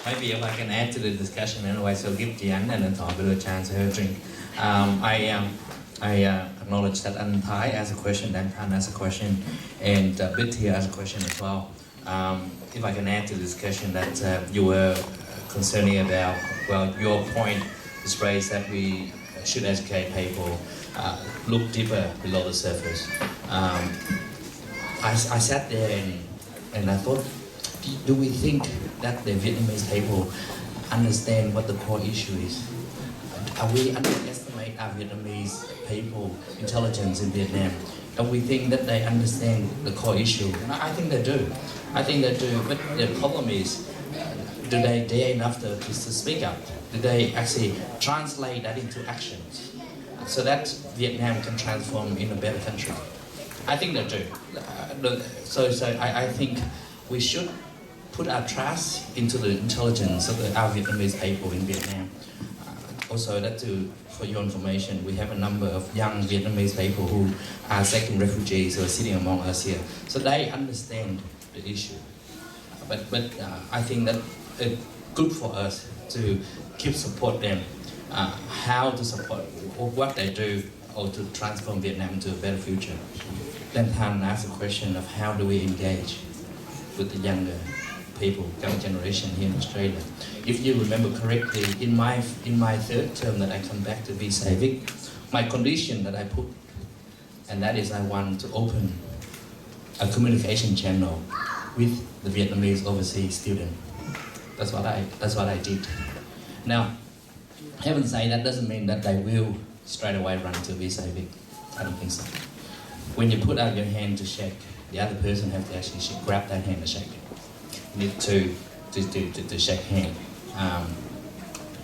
Maybe if I can add to the discussion anyway, so give Jian and Thọ a chance to have a drink. I acknowledge that An Thái asked a question, Dan Khan asked a question, and Bit here asked a question as well. If I can add to the discussion that you were concerning about, well, your point is raised that we should educate people, look deeper below the surface. I sat there and I thought, do we think that the Vietnamese people understand what the core issue is? Are we underestimate our Vietnamese people intelligence in Vietnam? And we think that they understand the core issue. And I think they do. I think they do. But the problem is, do they dare enough to speak up? Do they actually translate that into actions so that Vietnam can transform in a better country? I think they do. So I think we should put our trust into the intelligence of our Vietnamese people in Vietnam. Also, for your information, we have a number of young Vietnamese people who are second refugees who are sitting among us here. So they understand the issue. But I think that it's good for us to keep support them, how to support what they do or to transform Vietnam into a better future. Then Han asked a question of how do we engage with the younger people, young generation here in Australia. If you remember correctly, in my third term that I come back to be Vic, my condition that I put, and that is I want to open a communication channel with the Vietnamese overseas student. That's what I did. Now, having said that doesn't mean that they will straight away run to be Vic. I don't think so. When you put out your hand to shake, the other person has to actually grab that hand and shake it. You need to shake hand.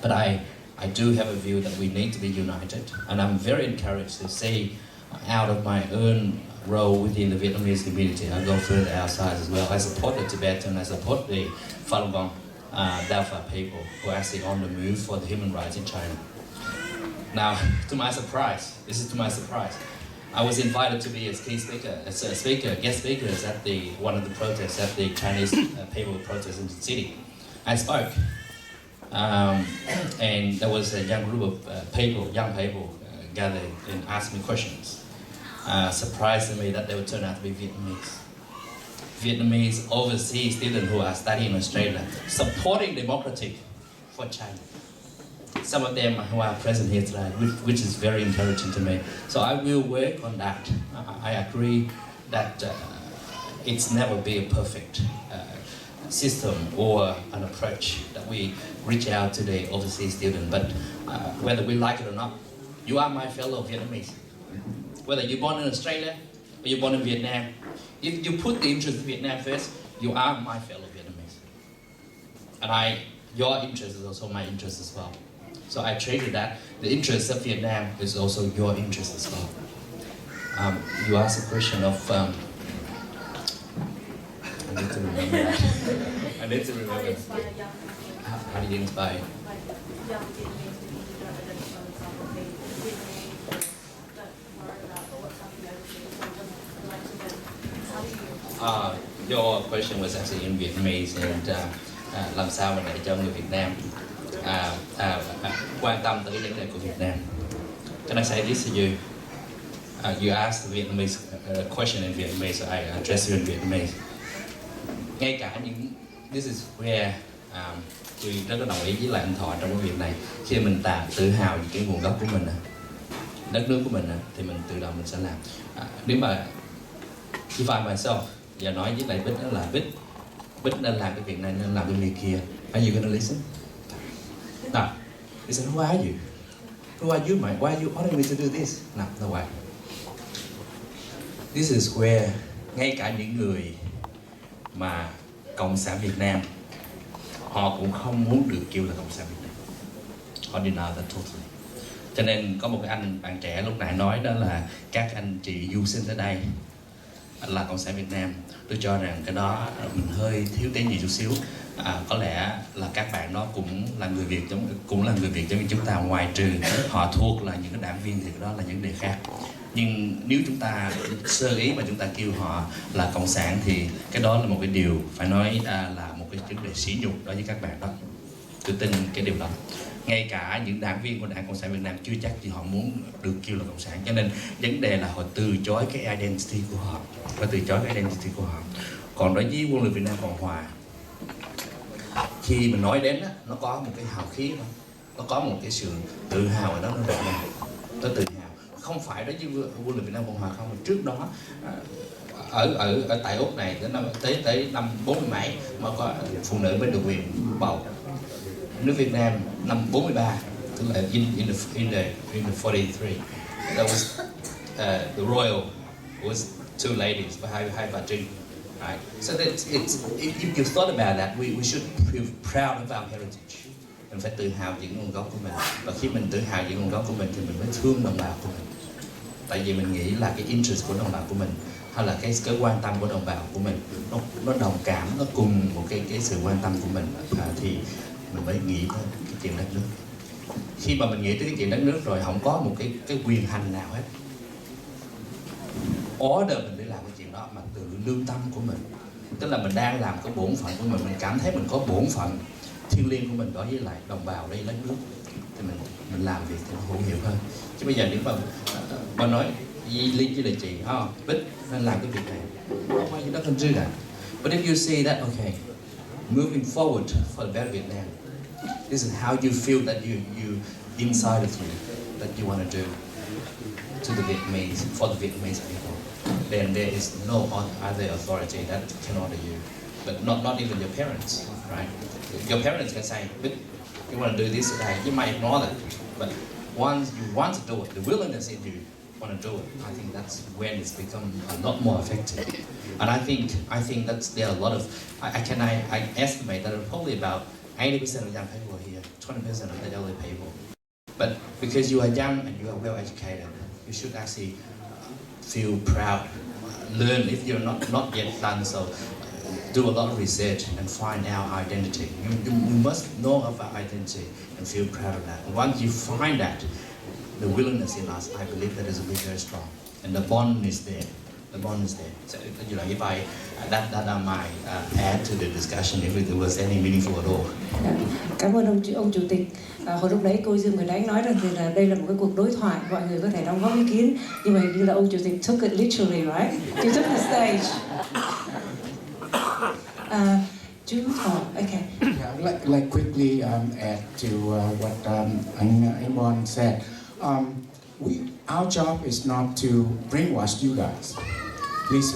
But I do have a view that we need to be united, and I'm very encouraged to see out of my own role within the Vietnamese community, I go further outside as well. I support the Tibetan, I support the Falun Gong, Daofa people who are actually on the move for the human rights in China. Now, to my surprise, I was invited to be a key speaker, as a speaker, guest speakers at one of the protests at the Chinese people protest in the city. I spoke, and there was a young group of young people gathered and asked me questions. Surprised me that they would turn out to be Vietnamese overseas students who are studying in Australia, supporting democracy for China. Some of them who are present here today, which is very encouraging to me. So I will work on that. I agree that it's never be a perfect system or an approach that we reach out to the overseas student. But whether we like it or not, you are my fellow Vietnamese. Whether you're born in Australia or you're born in Vietnam, if you put the interest of Vietnam first, you are my fellow Vietnamese. And your interest is also my interest as well. So I treated that. The interest of Vietnam is also your interest as well. You asked a question of, I need to remember that. I need to remember. How do you inspire? Your question was actually in Vietnamese and làm sao mà để cho người Việt Nam quan tâm tới vấn đề của Việt Nam. Can I say this to you? You asked the Vietnamese question in Vietnamese, so I address you in Vietnamese. Ngay cả những, this is where tôi rất là đồng ý với lại anh Thọ trong cái việc này. Khi mình tự hào về cái nguồn gốc của mình, đất nước của mình, thì mình tự động mình sẽ làm. Nếu mà if I myself, và nói với lại Bích đó là Bích nên làm cái việc này, nên làm cái việc kia. Are you gonna listen? No. He said, who are you? Who are you, mate? Why are you ordering me to do this? No way. This is where ngay cả những người mà Cộng sản Việt Nam, họ cũng không muốn được kêu là Cộng sản Việt Nam. Họ deny that totally. Cho nên có một cái bạn trẻ lúc nãy nói đó là các anh chị du sinh ở đây là Cộng sản Việt Nam. Tôi cho rằng cái đó mình hơi thiếu tế nhị chút xíu. Có lẽ là các bạn đó cũng là người Việt giống như chúng ta, ngoài trừ họ thuộc là những cái đảng viên thì đó là những đề khác. Nhưng nếu chúng ta sơ ý mà chúng ta kêu họ là cộng sản thì cái đó là một cái điều phải nói là một cái vấn đề sỉ nhục đối với các bạn đó. Tôi tin cái điều đó. Ngay cả những đảng viên của Đảng Cộng sản Việt Nam chưa chắc gì họ muốn được kêu là cộng sản. Cho nên vấn đề là họ từ chối cái identity của họ, họ từ chối cái identity của họ. Còn đối với quân lực Việt Nam Cộng Hòa, khi mình nói đến đó, nó có một cái hào khí đó. Nó có một cái sự tự hào ở đó, nó rõ ràng. Nó tự hào. Không phải đối với quân lực Việt Nam Cộng Hòa không, mà trước đó ở tại Úc này tới năm 40 mấy mà có phụ nữ mới được quyền bầu. Nước Việt Nam năm 43, tức là in the 43, that was the royal was two ladies, hai bà Trinh. Right. So if you thought about that, we should feel proud of our heritage. Mình phải tự hào về nguồn gốc của mình. Và khi mình tự hào về nguồn gốc của mình thì mình mới thương đồng bào của mình. Tại vì mình nghĩ là cái interest của đồng bào của mình, hay là cái quan tâm của đồng bào của mình, nó đồng cảm, nó cùng một cái sự quan tâm của mình, thì mình mới nghĩ tới cái chuyện đất nước. Khi mà mình nghĩ tới cái chuyện đất nước rồi, không có một cái quyền hành nào hết. Order mình để làm cái chuyện đó mà tự lương tâm của mình. Tức là mình đang làm cái bổn phận của mình cảm thấy mình có bổn phận thiêng liêng của mình đối với lại đồng bào đây đất nước, thì mình làm việc thì nó hữu hiệu hơn. Chứ bây giờ nếu mà nói Linh với lại chị, Bích nên làm cái việc này, why you not gonna do that? But if you see that, okay, moving forward for the better Vietnam, this is how you feel that you inside of you that you want to do to the Vietnamese, for the Vietnamese people, then there is no other authority that can order you, but not even your parents, right? Your parents can say, but you want to do this today, you might ignore that, but once you want to do it, the willingness in you want to do it, I think that's when it's become a lot more effective. And I think that's there are a lot of, I estimate that probably about 80% of young people are here, 20% of the elderly people. But because you are young and you are well educated, you should actually feel proud, learn if you're not yet done so. Do a lot of research and find our identity. You must know of our identity and feel proud of that. And once you find that, the willingness in us, I believe that is very strong, and the bond is there. The bond is there. So, if I that I might add to the discussion, if there was any meaningful at all. Cảm ơn ông chủ tịch. Hồi lúc đấy cô Dương Nguyệt Ánh nói rằng thì là đây là một cái cuộc đối thoại, mọi người có thể đóng góp ý kiến, nhưng mà hình như là ông chủ tịch took it literally, right? You took the stage. Okay. Yeah, I'd like quickly add to what anh Bon said. Our job is not to brainwash you guys. Please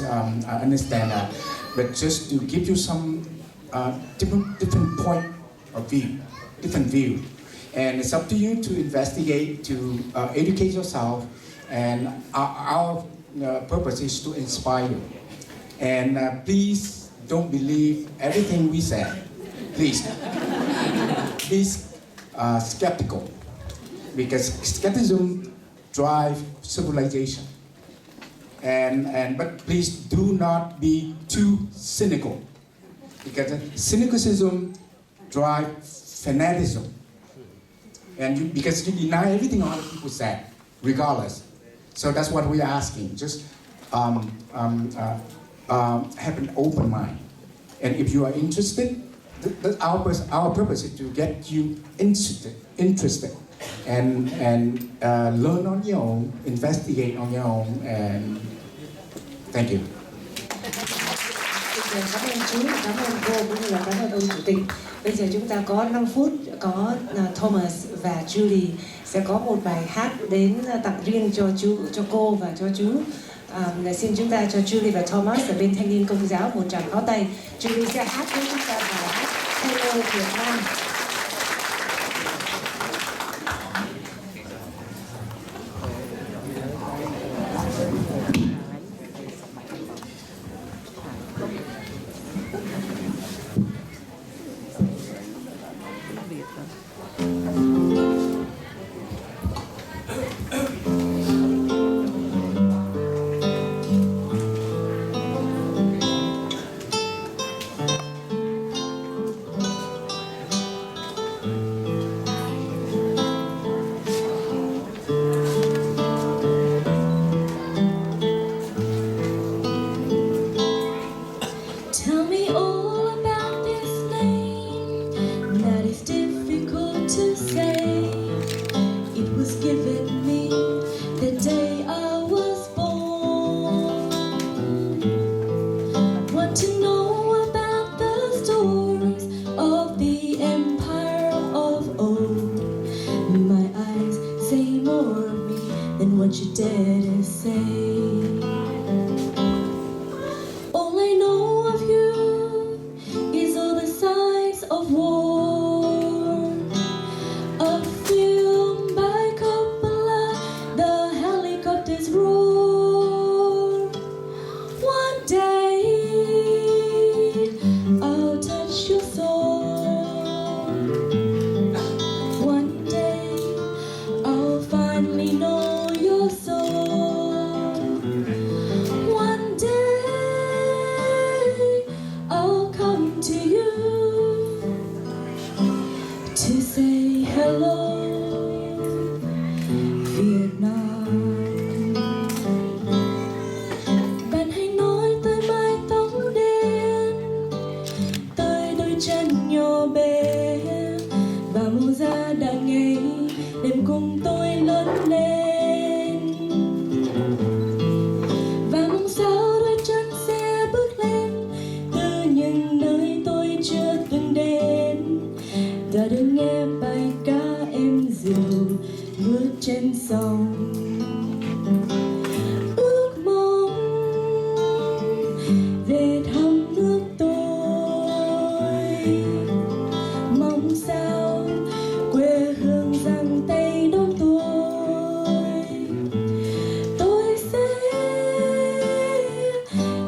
understand that. But just to give you some different point of view, different view. And it's up to you to investigate, to educate yourself. And our purpose is to inspire you. And please don't believe everything we say. Please. Be skeptical. Because skepticism drives civilization. But please do not be too cynical. Because cynicism drives fanaticism. And because you deny everything other people say, regardless. So that's what we are asking. Just have an open mind. And if you are interested, our purpose is to get you interested and learn on your own, investigate on your own, and thank you. Cảm ơn chú, cảm ơn cô, cũng như là cảm ơn ông chủ tịch. Bây giờ chúng ta có 5 phút, có Thomas và Julie sẽ có một bài hát đến tặng riêng cho cô và cho chú. Xin chúng ta cho Julie và Thomas ở bên Thanh niên Công giáo một tràng pháo tay. Julie sẽ hát với chúng ta bài hát Hello Việt Nam. hello Việt Nam. Bạn hãy nói tới mái tóc đen, tới đôi chân nhỏ bé và màu da đã ngây đêm cùng tôi lớn lên. Và mong sao đôi chân sẽ bước lên từ những nơi tôi chưa từng đến, ta được nghe bài ca êm dịu bước trên sông. Ước mong về thăm nước tôi, mong sao quê hương giang tay đón tôi sẽ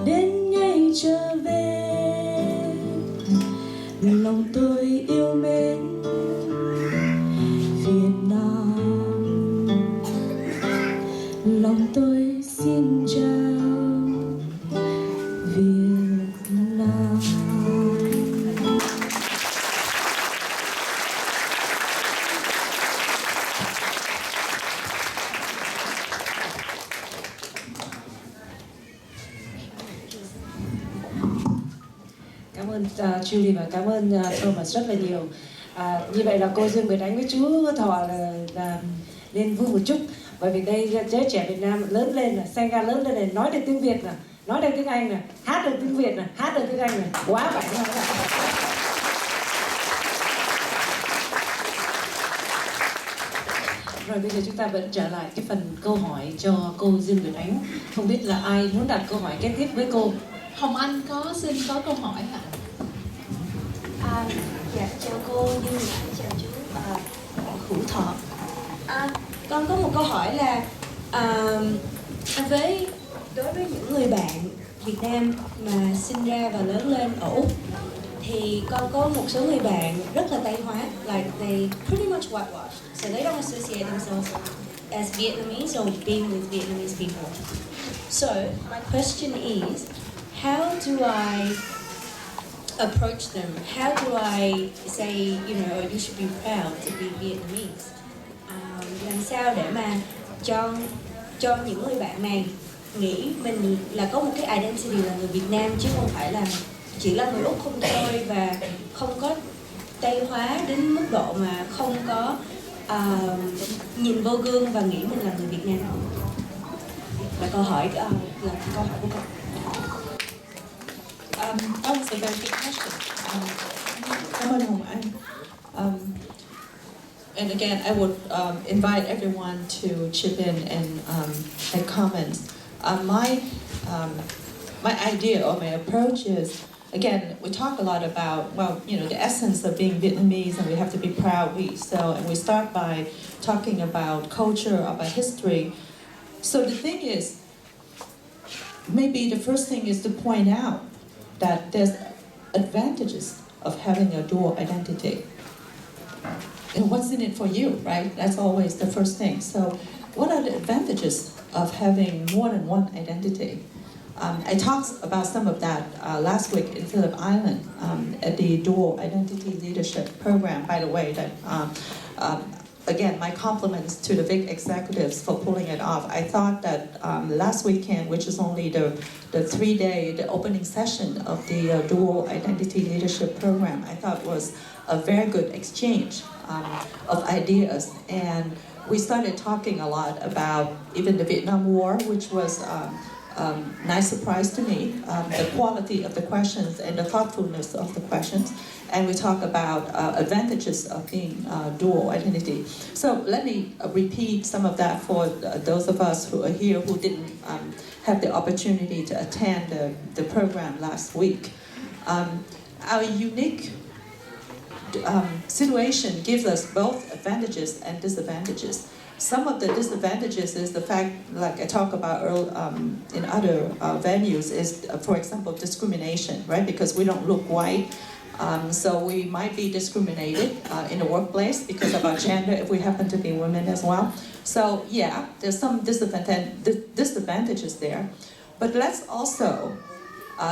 đến ngày trở về. Lòng tôi yêu mến Việt Nam, lòng tôi xin chào Việt Nam. Cảm ơn Julie và cảm ơn Thomas rất là nhiều. Như vậy là cô Dương Nguyệt Ánh với chú Thọ là nên vui một chút, bởi vì đây giới trẻ Việt Nam lớn lên là sinh ra lớn lên này nói được tiếng Việt nè, nói được tiếng Anh nè, hát được tiếng Việt nè, hát được tiếng Anh nè, quá vậy thôi. Rồi bây giờ chúng ta vẫn trở lại cái phần câu hỏi cho cô Dương Nguyệt Ánh. Không biết là ai muốn đặt câu hỏi kế tiếp với cô? Hồng Anh xin có câu hỏi ạ. Dạ, chào cô Dương, chào chú Hữu Thọ. Con có một câu hỏi là đối với những người bạn Việt Nam mà sinh ra và lớn lên ở Úc, thì con có một số người bạn rất là Tây hóa, like they pretty much whitewashed, so they don't associate themselves as Vietnamese or being with Vietnamese people. So my question is, how do I approach them? How do I say, you know, you should be proud to be Vietnamese? Làm sao để mà cho những người bạn này nghĩ mình là có một cái identity là người Việt Nam, chứ không phải là chỉ là người Úc không thôi, và không có Tây hóa đến mức độ mà không có nhìn vô gương và nghĩ mình là người Việt Nam. Là câu hỏi của con. That was a very good question. Cảm ơn Hồng Anh. And again, I would invite everyone to chip in and make comments. My idea or my approach is, again, we talk a lot about, well, you know, the essence of being Vietnamese, and we have to be proud. And we start by talking about culture, about history. So the thing is, maybe the first thing is to point out that there's advantages of having a dual identity. And what's in it for you, right? That's always the first thing. So what are the advantages of having more than one identity? I talked about some of that last week in Phillip Island at the Dual Identity Leadership Program. By the way, that again, my compliments to the Vic executives for pulling it off. I thought that last weekend, which is only the 3-day, the opening session of the Dual Identity Leadership Program, I thought was a very good exchange of ideas. And we started talking a lot about even the Vietnam War, which was nice surprise to me, the quality of the questions and the thoughtfulness of the questions. And we talk about advantages of being dual identity. So let me repeat some of that for those of us who are here who didn't have the opportunity to attend the program last week. Our unique situation gives us both advantages and disadvantages. Some of the disadvantages is the fact, like I talked about in other venues, is, for example, discrimination, right? Because we don't look white, so we might be discriminated in the workplace because of our gender if we happen to be women as well. So yeah, there's some disadvantages there. But let's also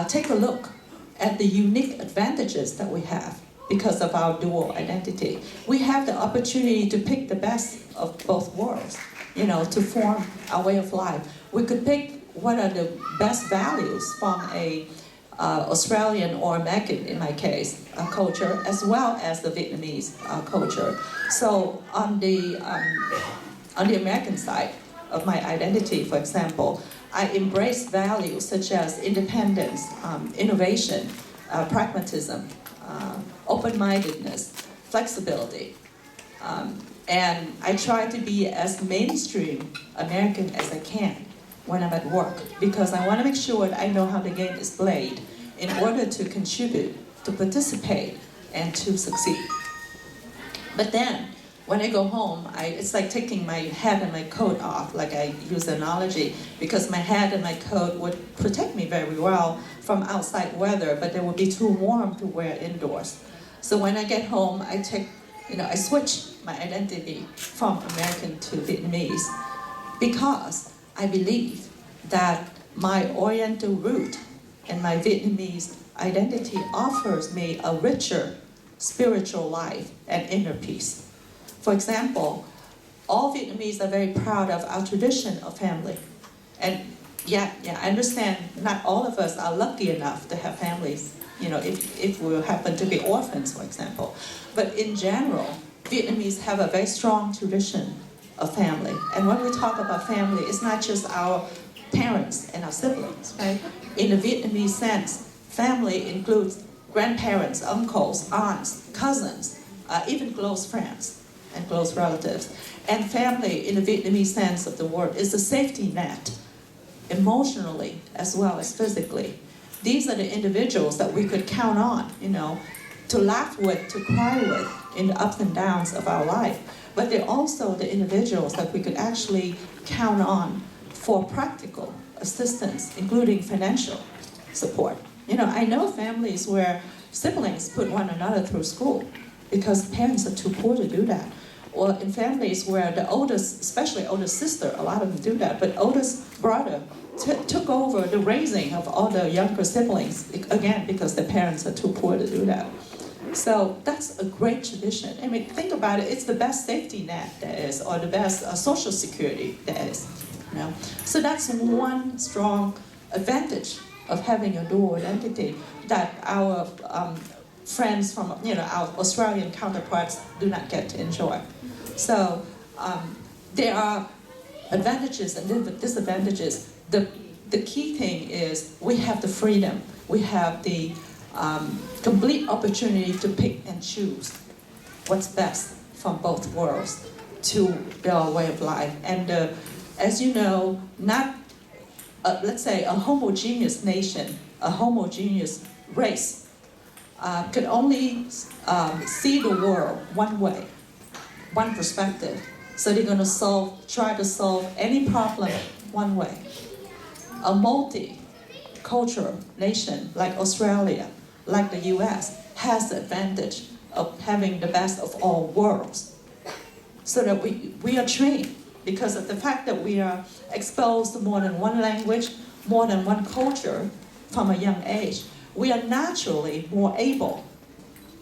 take a look at the unique advantages that we have. because of our dual identity. We have the opportunity to pick the best of both worlds, to form our way of life. We could pick what are the best values from a Australian or American, in my case, culture, as well as the Vietnamese culture. So on the American side of my identity, for example, I embrace values such as independence, innovation, pragmatism, open-mindedness, flexibility. And I try to be as mainstream American as I can when I'm at work, because I want to make sure that I know how the game is played in order to contribute, to participate, and to succeed. But then, when I go home, it's like taking my hat and my coat off, like I use the analogy, because my hat and my coat would protect me very well from outside weather, but they would be too warm to wear indoors. So when I get home, I switch my identity from American to Vietnamese, because I believe that my Oriental root and my Vietnamese identity offers me a richer spiritual life and inner peace. For example, all Vietnamese are very proud of our tradition of family. And yeah, I understand not all of us are lucky enough to have families, if we happen to be orphans, for example. But in general, Vietnamese have a very strong tradition of family. And when we talk about family, it's not just our parents and our siblings, right? In the Vietnamese sense, family includes grandparents, uncles, aunts, cousins, even close friends and close relatives. And family, in the Vietnamese sense of the word, is a safety net, emotionally as well as physically. These are the individuals that we could count on, to laugh with, to cry with in the ups and downs of our life. But they're also the individuals that we could actually count on for practical assistance, including financial support. I know families where siblings put one another through school because parents are too poor to do that. Or in families where the oldest, especially oldest sister, a lot of them do that, but oldest brother took over the raising of all the younger siblings, again, because their parents are too poor to do that. So that's a great tradition. I mean, think about it, it's the best safety net there is, or the best social security there is. So that's one strong advantage of having a dual identity that our friends from, our Australian counterparts do not get to enjoy. So there are advantages and disadvantages. The key thing is we have the freedom, we have the complete opportunity to pick and choose what's best from both worlds to build our way of life. And as you know, not, let's say, a homogeneous nation, a homogeneous race, could only see the world one way, one perspective. So they're going to try to solve any problem one way. A multicultural nation like Australia, like the US, has the advantage of having the best of all worlds. So that we are trained, because of the fact that we are exposed to more than one language, more than one culture from a young age, we are naturally more able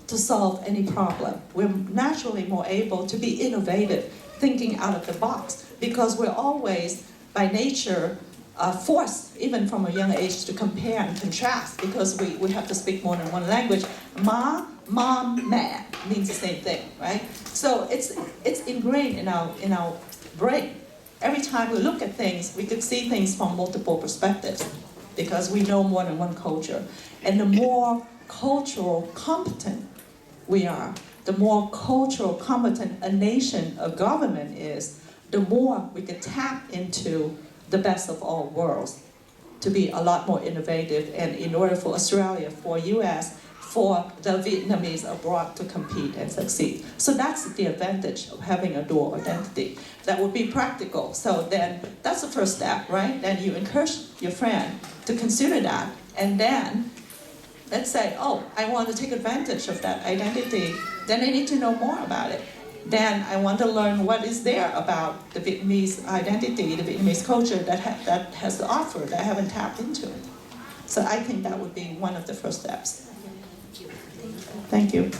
to solve any problem. We're naturally more able to be innovative, thinking out of the box, because we're always, by nature, forced, even from a young age, to compare and contrast, because we have to speak more than one language. Ma, mom, mad means the same thing, right? So it's ingrained in our brain. Every time we look at things, we could see things from multiple perspectives, because we know more than one culture. And the more cultural competent we are, the more cultural competent a nation, a government is, the more we can tap into the best of all worlds to be a lot more innovative, and in order for Australia, for US, for the Vietnamese abroad to compete and succeed. So that's the advantage of having a dual identity. That would be practical. So then that's the first step, right? Then you encourage your friend to consider that, and then let's say, oh, I want to take advantage of that identity, then I need to know more about it. Then I want to learn what is there about the Vietnamese identity, the Vietnamese culture that has to offer, that I haven't tapped into. So I think that would be one of the first steps. Thank you.